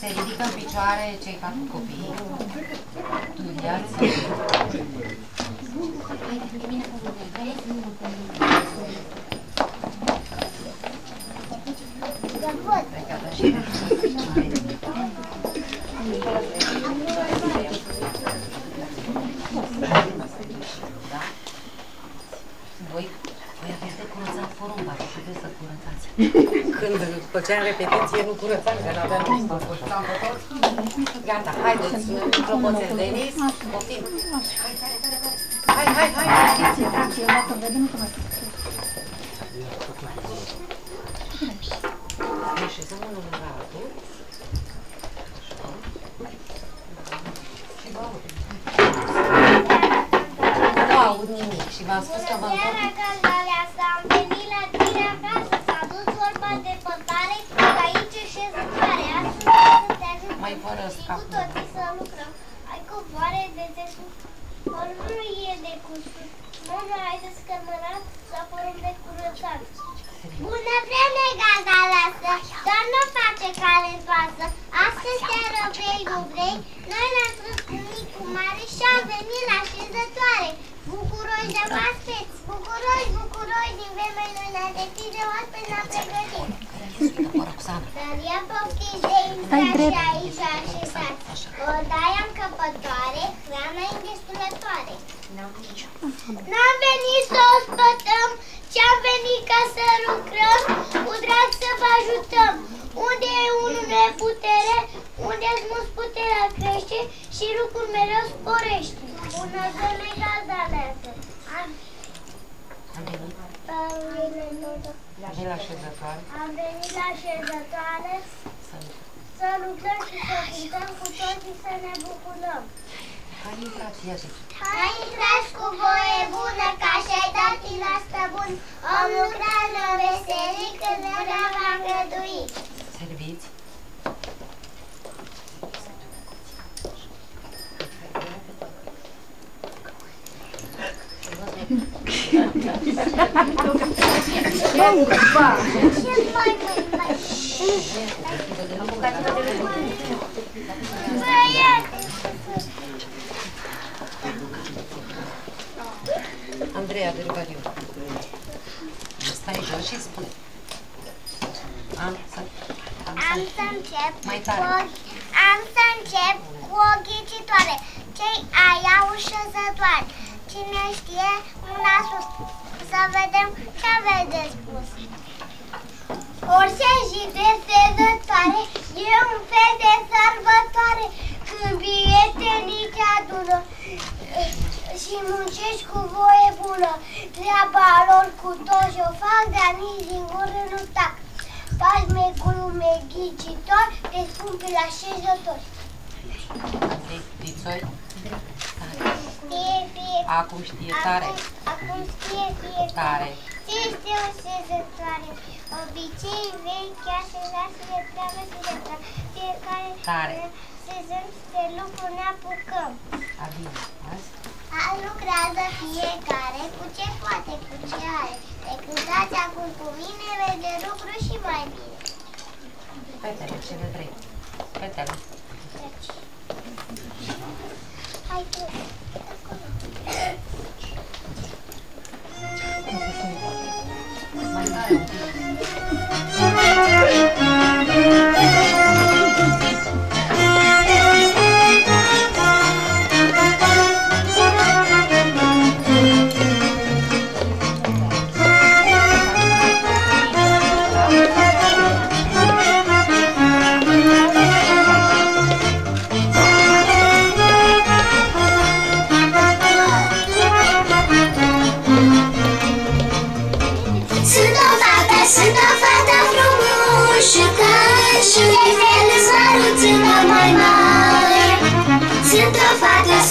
Se ridică în picioare cei 4 copii. Studiați. Voi aveți de curățat porumba și trebuie să curățați. Când făceam repetiție, nu curățam, că n-aveam cum să curățam pe tot. Gata, haideți, clopoțel, Denis, poftim. Hai! Ne așezăm unul lângă altul. Și vă aud. Nu aud nimic și v-am spus că vă întorc. Am venit la tine acasă, s-a dus vorba de pătare, că aici e șezătoare, astfel să te ajut Mai fără scap. cu toții să lucrăm. Ai covoare de desus, ori nu e de cusut. Mama, hai să scărmărat sau porumb de curățat. Bună vreme, gata lasă, doar nu face cale în toasă. Astăzi seară vrei, nu vrei, noi ne-am strâns cu micu mare și am venit la șezătoare. Bucuroși de oaspeți, bucuroși, din vremea lui ne-a deschis de oaspeți ne-am pregătit. Dar ia poftiți de intra și aici așezați. Odaia încăpătoare, hrana îngestulătoare. N-am venit să o spătăm, ci-am venit ca să lucrăm, cu drag să vă ajutăm. Unde e unul neputere, unde-ți mulți puterea crește și lucrul mereu sporește. Bună vreme, gazda leasă. Am venit la șezătoare să lucrăm și să cântăm cu toții să ne bucurăm. Hai intrați, ia zic. Hai intrați cu voie bună, că așa-i datii la stăbun. Om lucra în veselit când ne va îngădui. Serviți. Andreea Gregoriu, stai jos și spune. Am să încep cu o ghicitoare. Ce-i aia ușăzătoare? Cine știe, mâna sus. Să vedem ce aveți de spus. Orice zi de sezătoare e un fel de sărbătoare, când prietenii te adună și muncești cu voie bună. Treaba lor cu toți o fac, dar nici din gură nu tac. Faci glume ghicitori, te spun pe la șezători. Pițoi? Știe. Acum știe tare. Acum știe fiecare. Este o șezătoare. Obicei vechi, așezat și de treabă și de treabă. Fiecare sezând de lucru ne apucăm. Lucrează fiecare cu ce poate, cu ce are. Te cântați acum cu mine, vezi de lucru și mai bine. Fetele, cele 3. Fetele. Hai tu. Mai tare un pic.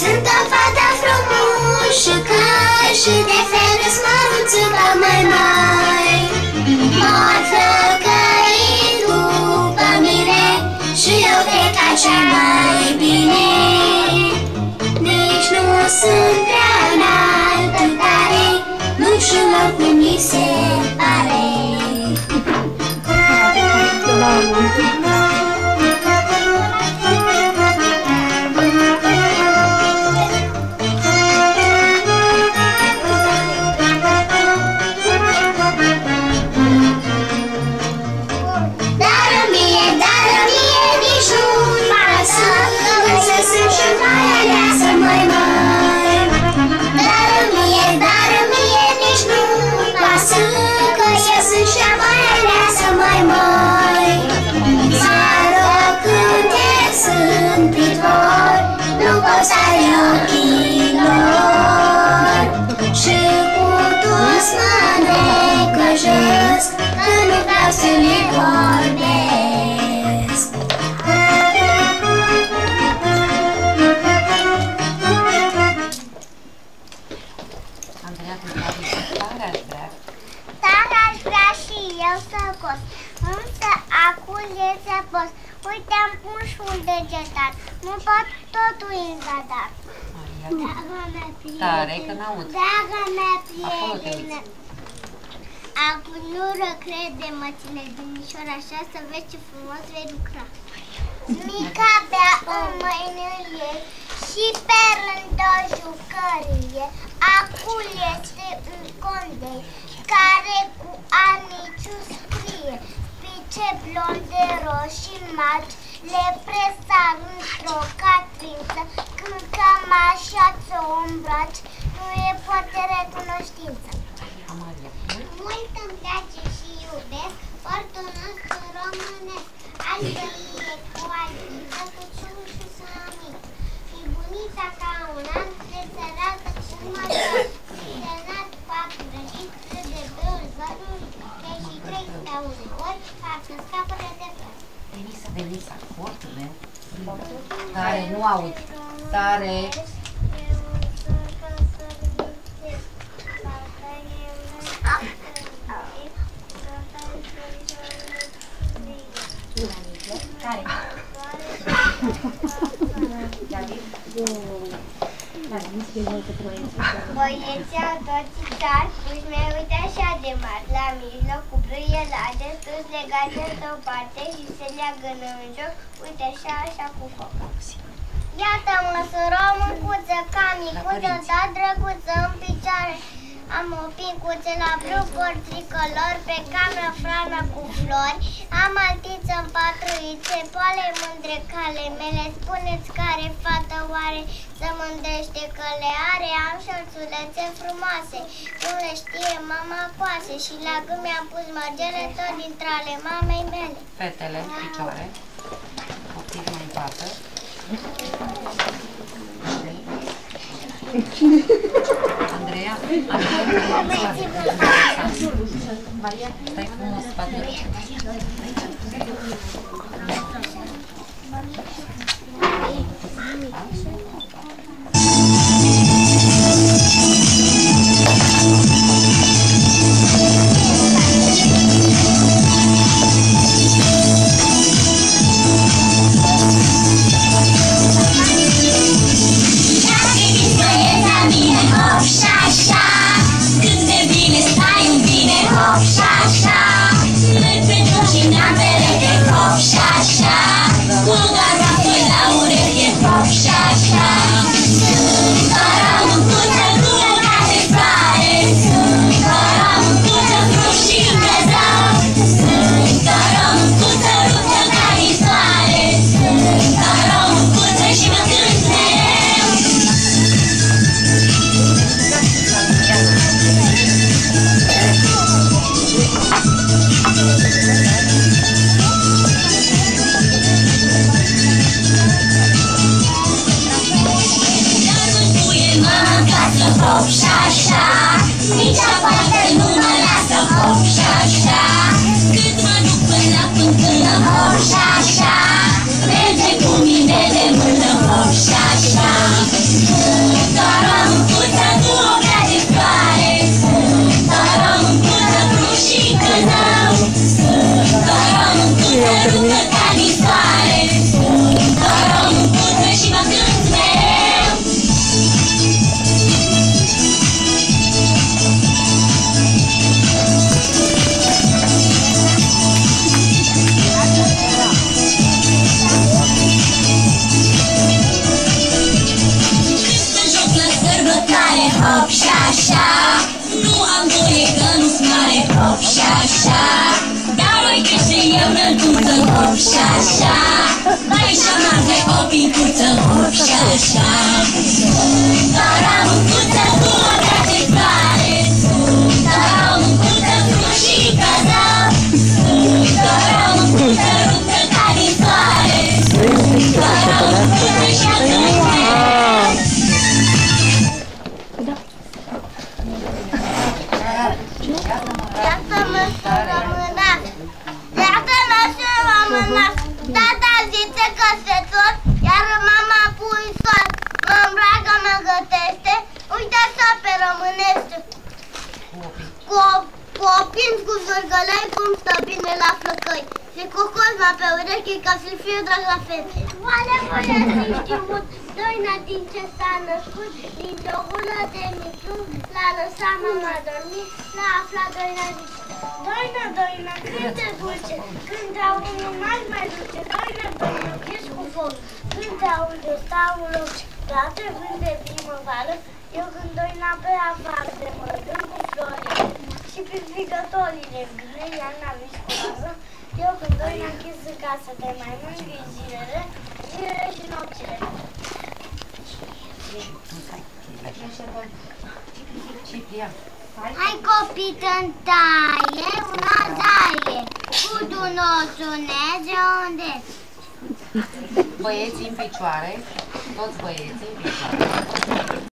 Sunt o fată frumușă, cai și de fel îți măruțucă mai mari. Mor flăcăit după mine și eu cred că așa mai bine. Nici nu sunt prea înaltă tare, nu știu locul mi se pare. roșu degetat, nu pot totul în zadar. Tare, că n-aud. Draga mea prietenă, acum nu crede, mă ține dimișor așa, să vezi ce frumos vei lucra. Mica bea în mâinile și pe rând o jucărie. Acum este un condei care cu aniciu scrie. Pice blonde, roșii mari le presar într-o catrință. Când cam așa ți-o îmbraci, nu e poate recunoștință. Mult îmi place și iubesc portul nostru românesc. Albăie cu albiță, cu ciușu sămit. Și bunica ca un an de sărată cu măsor. Și de nat patru răgit, de beul zărul, că și trei pe uneori, fac să scapăre de fel. Denisa, portul meu. Tare, nu aud. Tare. Care? Băieții au toți țari, puși mei uite așa de mari, la mijloc cu brâielade, sus legate într-o parte și se leagă în joc, uite așa, așa cu foc. Iată-mă, sunt româncuță, ca micuță, dar drăguță în picioare. Am o pincuță la blu, port tricolor, pe cameră frană cu flori. Am altiță în patru ițe, poale mândre cale mele. Spuneți care fată oare să mândrește că le are? Am șorțulețe frumoase, cum le știe mama coase. Și la gând mi-am pus mărgele tot dintre ale mamei mele. Fetele în picioare, copilul în pată. Andreea, Maria, stai frumos, spate. Tata zice că se tot, iar mama pui sol. Mă mâna pe ureche ca să fie drag la fete. Oare voi ați știut, Doina din ce s-a născut, dintr-o gură de miclub, l-a lăsat mama dormit, l-a aflat Doina zice, Doina, Doina, cât de dulce, când aude n-aș mai duce, Doina, Doina, ești cu foc, când aude stau în loc, toate vânt de primăvară, eu când Doina pe afară, de mă gând cu florile și pivigătorile bine, ea n-a viscoasă, eu când Doina închis în casă, de mai mângâi zilele și nopțile. Ciprian. Hai copii, tântaie, una zaie, cu dunoțuneze unde? Băieții în picioare, toți băieții în picioare.